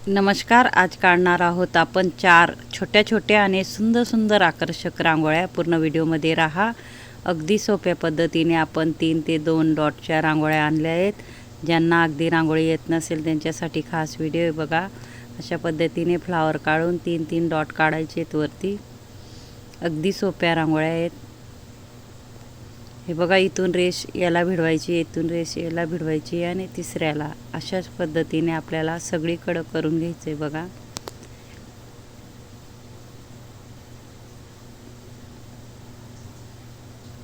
नमस्कार. आज काढणार आहोत आपण 4 छोट्या छोट्या आणि सुंदर सुंदर आकर्षक रांगोळ्या. पूर्ण व्हिडिओमध्ये राहा. अगदी सोप्या पद्धतीने आपण 3 ते 2 डॉटच्या रांगोळ्या आणल्या आहेत. ज्यांना अगदी रांगोळी येत नसेल त्यांच्यासाठी खास व्हिडिओ आहे बघा. अशा पद्धतीने फ्लावर काढून 3-3 डॉट काढायचे आहेत वरती. अगदी सोप्या रांगोळ्या आहेत. हे बघा, इथून रेष याला भिडवायची, इथून रेष याला भिडवायची आणि तिसऱ्याला. अशाच पद्धतीने आपल्याला सगळीकडं करून घ्यायचं आहे बघा.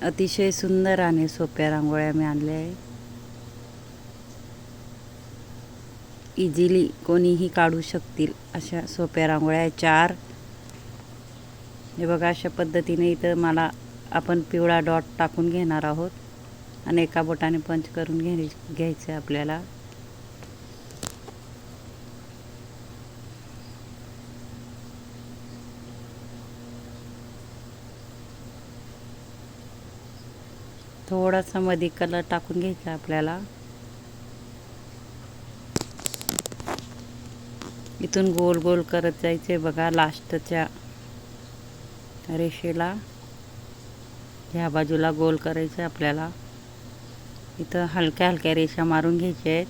अतिशय सुंदर आणि सोप्या रांगोळ्या मी आणल्या आहे. इझिली कोणीही काढू शकतील अशा सोप्या रांगोळ्या 4. हे बघा, अशा पद्धतीने इथं आपण पिवळा डॉट टाकून घेणार आहोत आणि एका बोटाने पंच करून घ्यायचं आपल्याला. थोडासा मध्ये कलर टाकून घ्यायचा आपल्याला. इथून गोल गोल करत जायचे बघा. लास्टच्या रेषेला ह्या बाजूला गोल करायचं आपल्याला. इथं हलक्या हलक्या रेषा मारून घ्यायच्या आहेत.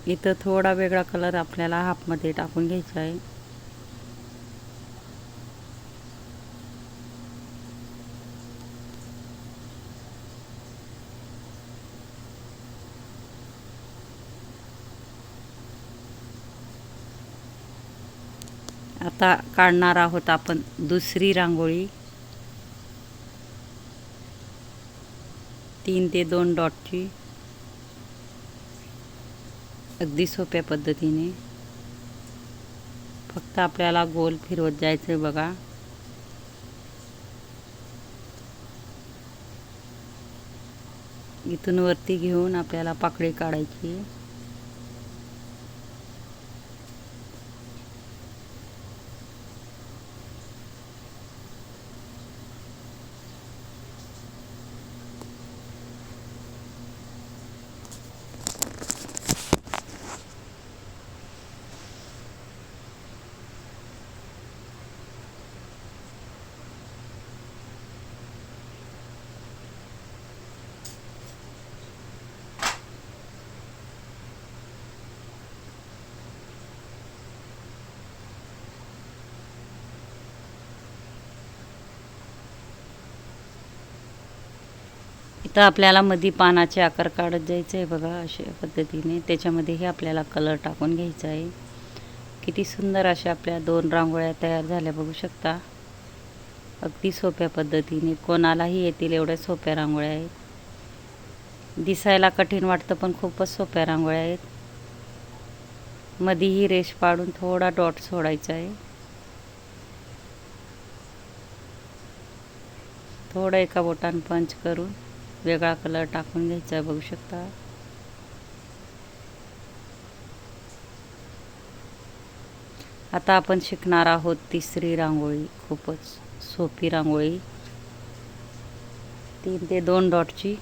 इथं थोडा वेगळा कलर आपल्याला हाफमध्ये टाकून घ्यायचा आहे. आता काढणार आहोत आपण दुसरी रांगोळी 3 ते 2 डॉटची. अगदी सोप्या पद्धतीने फक्त आपल्याला गोल फिरवत जायचं बघा. इथून वरती घेऊन आपल्याला पाकळी काढायची. इथं आपल्याला मध्ये पानाचे आकार काढत जायचं आहे बघा. अशा पद्धतीने त्याच्यामध्येही आपल्याला कलर टाकून घ्यायचा आहे. किती सुंदर अशा आपल्या 2 रांगोळ्या तयार झाल्या बघू शकता. अगदी सोप्या पद्धतीने कोणालाही येतील एवढ्या सोप्या रांगोळ्या आहेत. दिसायला कठीण वाटतं पण खूपच सोप्या रांगोळ्या आहेत. मध्ये ही रेष पाडून थोडा डॉट सोडायचा आहे. थोडं एका बोटाने पंच करून वेगळा कलर टाकून घ्यायचा आहे बघू शकता. आता आपण शिकणार आहोत तिसरी रांगोळी. खूपच सोपी रांगोळी 3 ते 2 डॉटची.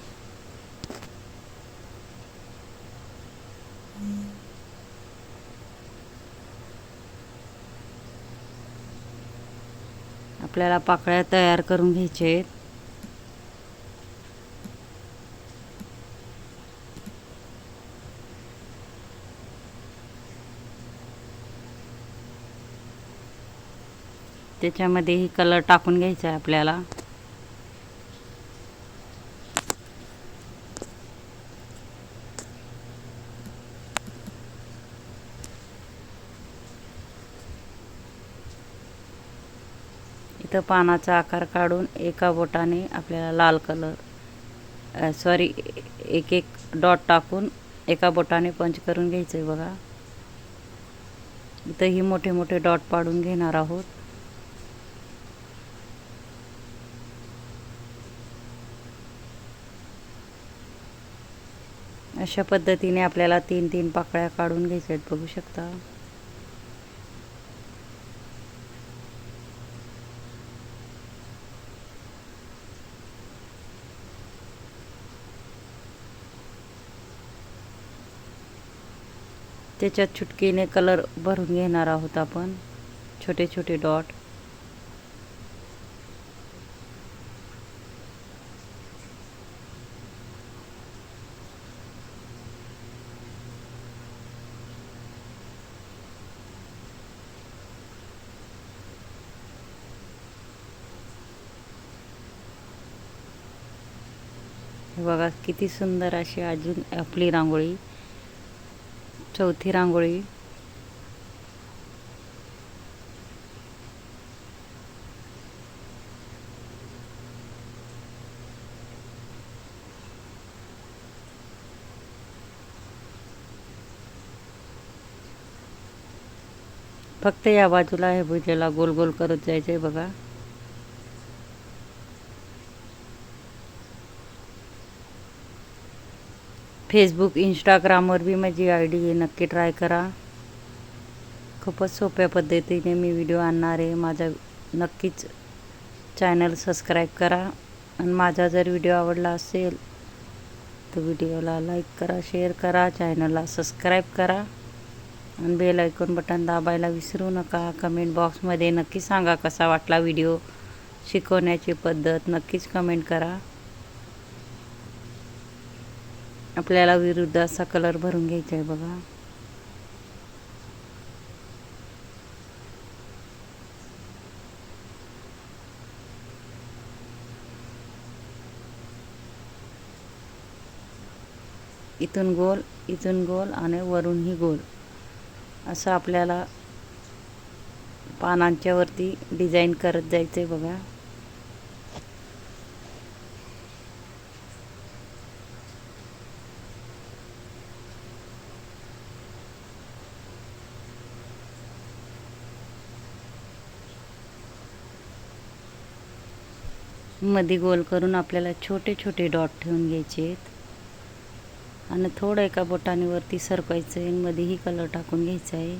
आपल्याला पाकळ्या तयार करून घ्यायच्या आहेत. त्याच्यामध्येही कलर टाकून घ्यायचा आहे आपल्याला. इथं पानाचा आकार काढून एका बोटाने आपल्याला लाल कलर एक एक डॉट टाकून एका बोटाने पंच करून घ्यायचं आहे बघा. इथंही मोठे मोठे डॉट पाडून घेणार आहोत. अशा पद्धतीने आपल्याला 3-3 पाकळ्या काढून घ्यायच्या आहेत बघू शकता. त्याच्यात चुटकीने कलर भरून घेणार आहोत आपण, छोटे छोटे डॉट. हे बघा किती सुंदर अशी अजून आपली रांगोळी, चौथी रांगोळी. फक्त या बाजूला हे भुजेला गोल गोल करत जायचंय बघा. फेसबुक इंस्टाग्रामवर बी माझी ID आहे, नक्की ट्राय करा. खूपच सोप्या पद्धतीने मी व्हिडिओ आणणार आहे. माझा नक्कीच चॅनल सबस्क्राईब करा. आणि माझा जर व्हिडिओ आवडला असेल तर व्हिडिओला लाईक करा, शेअर करा, चॅनलला सबस्क्राईब करा आणि बेल आयकॉन बटन दाबायला विसरू नका. कमेंट बॉक्समध्ये नक्की सांगा कसा वाटला व्हिडिओ, शिकवण्याची पद्धत नक्कीच कमेंट करा. आपल्याला विरुद्ध असा कलर भरून घ्यायचा आहे बघा. इथून गोल, इथून गोल आणि वरूनही गोल असं आपल्याला पानांच्या वरती डिझाईन करत जायचं आहे बघा. मध्ये गोल करून आपल्याला छोटे छोटे डॉट ठेवून घ्यायचे आहेत आणि थोडं एका बोटाने वरती सरकवायचं आहे, मध्येही कलर टाकून घ्यायचा आहे.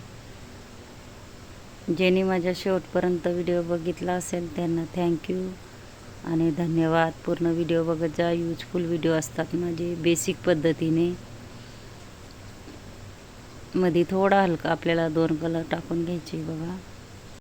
ज्यांनी माझ्या शेवटपर्यंत व्हिडिओ बघितला असेल त्यांना थँक्यू आणि धन्यवाद. पूर्ण व्हिडिओ बघत जा, यूजफुल व्हिडिओ असतात माझे बेसिक पद्धतीने. मध्ये थोडा हलका आपल्याला 2 कलर टाकून घ्यायचे बघा.